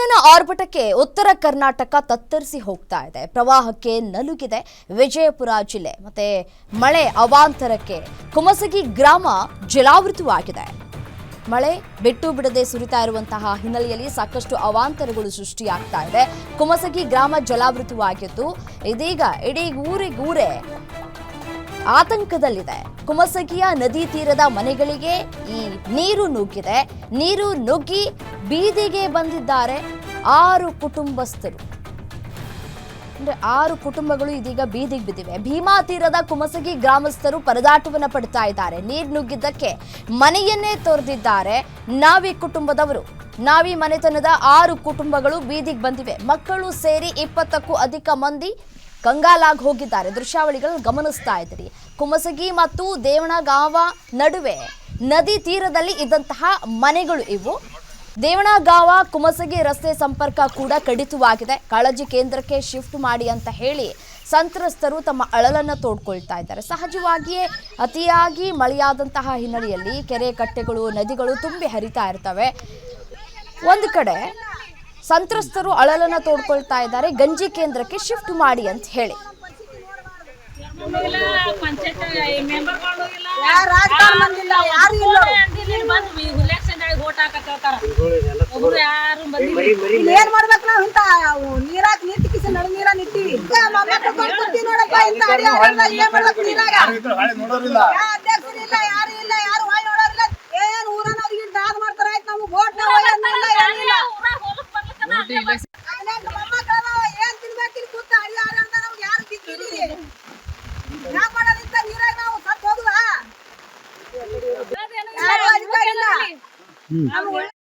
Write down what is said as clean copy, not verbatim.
ವರುಣನ ಆರ್ಭಟಕ್ಕೆ ಉತ್ತರ ಕರ್ನಾಟಕ ತತ್ತರಿಸಿ ಹೋಗ್ತಾ ಇದೆ. ಪ್ರವಾಹಕ್ಕೆ ನಲುಗಿದೆ ವಿಜಯಪುರ ಜಿಲ್ಲೆ. ಮತ್ತೆ ಮಳೆ ಅವಾಂತರಕ್ಕೆ ಕುಮಸಗಿ ಗ್ರಾಮ ಜಲಾವೃತವಾಗಿದೆ. ಮಳೆ ಬಿಟ್ಟು ಬಿಡದೆ ಸುರಿತಾ ಇರುವಂತಹ ಹಿನ್ನೆಲೆಯಲ್ಲಿ ಸಾಕಷ್ಟು ಅವಾಂತರಗಳು ಸೃಷ್ಟಿಯಾಗ್ತಾ ಇದೆ. ಕುಮಸಗಿ ಗ್ರಾಮ ಜಲಾವೃತವಾಗಿದ್ದು ಇದೀಗ ಇಡೀ ಊರೇ ಆತಂಕದಲ್ಲಿದೆ. ಕುಮಸಗಿಯ ನದಿ ತೀರದ ಮನೆಗಳಿಗೆ ಈ ನೀರು ನುಗ್ಗಿದೆ. ನೀರು ನುಗ್ಗಿ ಬೀದಿಗೆ ಬಂದಿದ್ದಾರೆ 6 ಕುಟುಂಬಸ್ಥರು. ಅಂದ್ರೆ 6 ಕುಟುಂಬಗಳು ಇದೀಗ ಬೀದಿಗೆ ಬಿದ್ದಿವೆ. ಭೀಮಾ ತೀರದ ಕುಮಸಗಿ ಗ್ರಾಮಸ್ಥರು ಪರದಾಟವನ್ನ ಪಡ್ತಾ ಇದ್ದಾರೆ. ನೀರು ನುಗ್ಗಿದ್ದಕ್ಕೆ ಮನೆಯನ್ನೇ ತೊರೆದಿದ್ದಾರೆ. ನಾವಿ ಕುಟುಂಬದವರು. ನಾವಿ ಮನೆತನದ 6 ಕುಟುಂಬಗಳು ಬೀದಿಗೆ ಬಂದಿವೆ. ಮಕ್ಕಳು ಸೇರಿ 20ಕ್ಕೂ ಅಧಿಕ ಮಂದಿ ಕಂಗಾಲಾಗಿ ಹೋಗಿದ್ದಾರೆ. ದೃಶ್ಯಾವಳಿಗಳು ಗಮನಿಸ್ತಾ ಇದ್ದೀರಿ. ಕುಮಸಗಿ ಮತ್ತು ದೇವಣಗಾವ ನಡುವೆ ನದಿ ತೀರದಲ್ಲಿ ಇದ್ದಂತಹ ಮನೆಗಳು ಇವು. ದೇವಣಗಾವ ಕುಮಸಗಿ ರಸ್ತೆ ಸಂಪರ್ಕ ಕೂಡ ಕಡಿತವಾಗಿದೆ. ಕಾಳಜಿ ಕೇಂದ್ರಕ್ಕೆ ಶಿಫ್ಟ್ ಮಾಡಿ ಅಂತ ಹೇಳಿ ಸಂತ್ರಸ್ತರು ತಮ್ಮ ಅಳಲನ್ನು ತೋಡ್ಕೊಳ್ತಾ ಇದ್ದಾರೆ. ಸಹಜವಾಗಿಯೇ ಅತಿಯಾಗಿ ಮಳೆಯಾದಂತಹ ಹಿನ್ನೆಲೆಯಲ್ಲಿ ಕೆರೆ ಕಟ್ಟೆಗಳು ನದಿಗಳು ತುಂಬಿ ಹರಿತಾ ಇರ್ತವೆ. ಒಂದು ಕಡೆ ಸಂತ್ರಸ್ತರು ಅಳಲನ್ನ ತೋಡ್ಕೊಳ್ತಾ ಇದ್ದಾರೆ. ಗಂಜಿ ಕೇಂದ್ರಕ್ಕೆ ಶಿಫ್ಟ್ ಮಾಡಿ ಅಂತ ಹೇಳಿ.